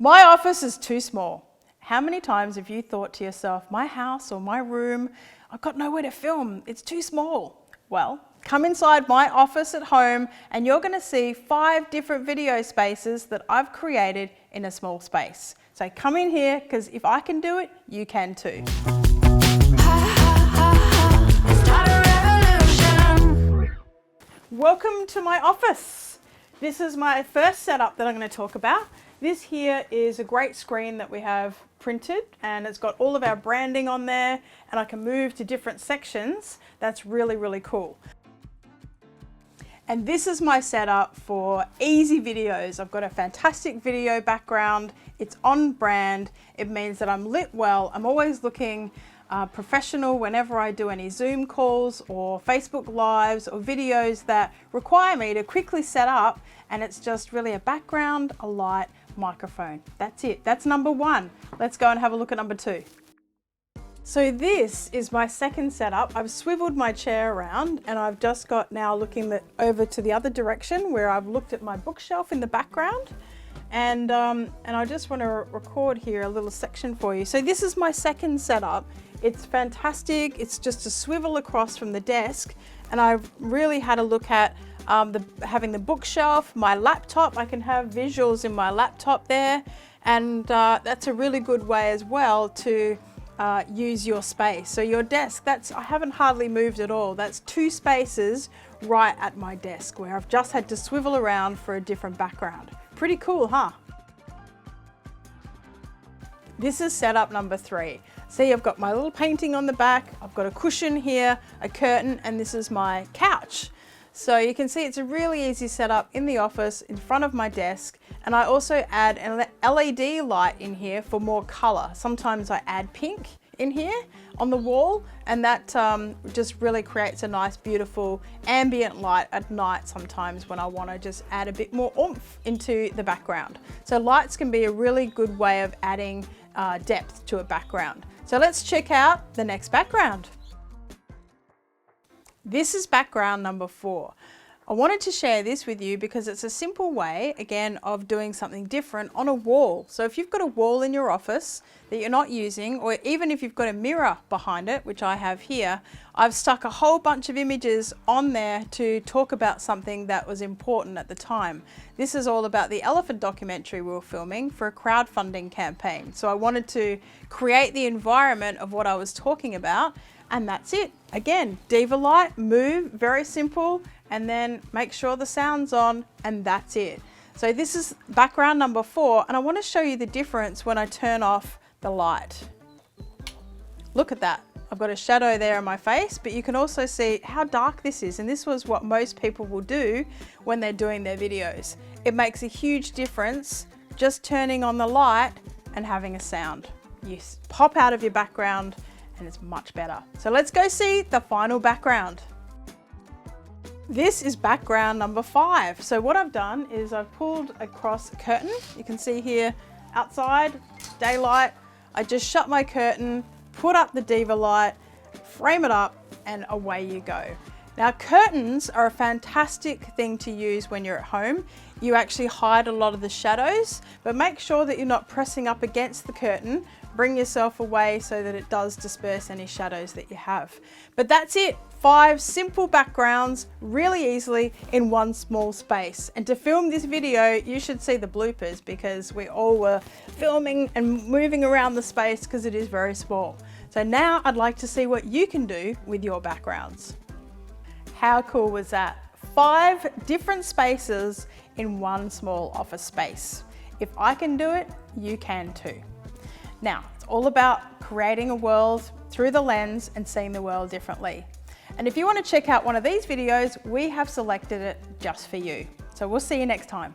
My office is too small. How many times have you thought to yourself, my house or my room, I've got nowhere to film, it's too small? Well, come inside my office at home and you're going to see 5 different video spaces that I've created in a small space. So come in here, because if I can do it, you can too. Welcome to my office. This is my first setup that I'm going to talk about. This here is a great screen that we have printed, and it's got all of our branding on there, and I can move to different sections. That's really, really cool. And this is my setup for easy videos. I've got a fantastic video background. It's on brand. It means that I'm lit well. I'm always looking professional whenever I do any Zoom calls or Facebook Lives or videos that require me to quickly set up, and it's just really a background, a light, microphone. That's it. That's number 1. Let's go and have a look at number 2. So this is my second setup. I've swiveled my chair around and I've just got now looking over to the other direction where I've looked at my bookshelf in the background. And I just want to record here a little section for you. So this is my second setup. It's fantastic. It's just a swivel across from the desk, and I've really had a look at having the bookshelf, my laptop. I can have visuals in my laptop there, and that's a really good way as well to use your space. So your desk, I haven't hardly moved at all. That's 2 spaces right at my desk where I've just had to swivel around for a different background. Pretty cool, huh? This is setup number 3. See, I've got my little painting on the back, I've got a cushion here, a curtain, and this is my couch. So you can see it's a really easy setup in the office in front of my desk, and I also add an LED light in here for more color. Sometimes I add pink in here on the wall, and that just really creates a nice beautiful ambient light at night sometimes when I want to just add a bit more oomph into the background. So lights can be a really good way of adding depth to a background. So let's check out the next background. This is background number 4. I wanted to share this with you because it's a simple way, again, of doing something different on a wall. So if you've got a wall in your office that you're not using, or even if you've got a mirror behind it, which I have here, I've stuck a whole bunch of images on there to talk about something that was important at the time. This is all about the elephant documentary we were filming for a crowdfunding campaign. So I wanted to create the environment of what I was talking about, and that's it. Again, diva light, move, very simple, and then make sure the sound's on, and that's it. So this is background number 4, and I want to show you the difference when I turn off the light. Look at that. I've got a shadow there on my face, but you can also see how dark this is, and this was what most people will do when they're doing their videos. It makes a huge difference just turning on the light and having a sound. You pop out of your background and it's much better. So let's go see the final background. This is background number 5. So what I've done is I've pulled across a curtain. You can see here outside, daylight. I just shut my curtain, put up the diva light, frame it up, and away you go. Now, curtains are a fantastic thing to use when you're at home. You actually hide a lot of the shadows, but make sure that you're not pressing up against the curtain. Bring yourself away so that it does disperse any shadows that you have. But that's it. 5 simple backgrounds really easily in one small space. And to film this video, you should see the bloopers because we all were filming and moving around the space because it is very small. So now I'd like to see what you can do with your backgrounds. How cool was that? 5 different spaces in one small office space. If I can do it, you can too. Now, it's all about creating a world through the lens and seeing the world differently. And if you want to check out one of these videos, we have selected it just for you. So we'll see you next time.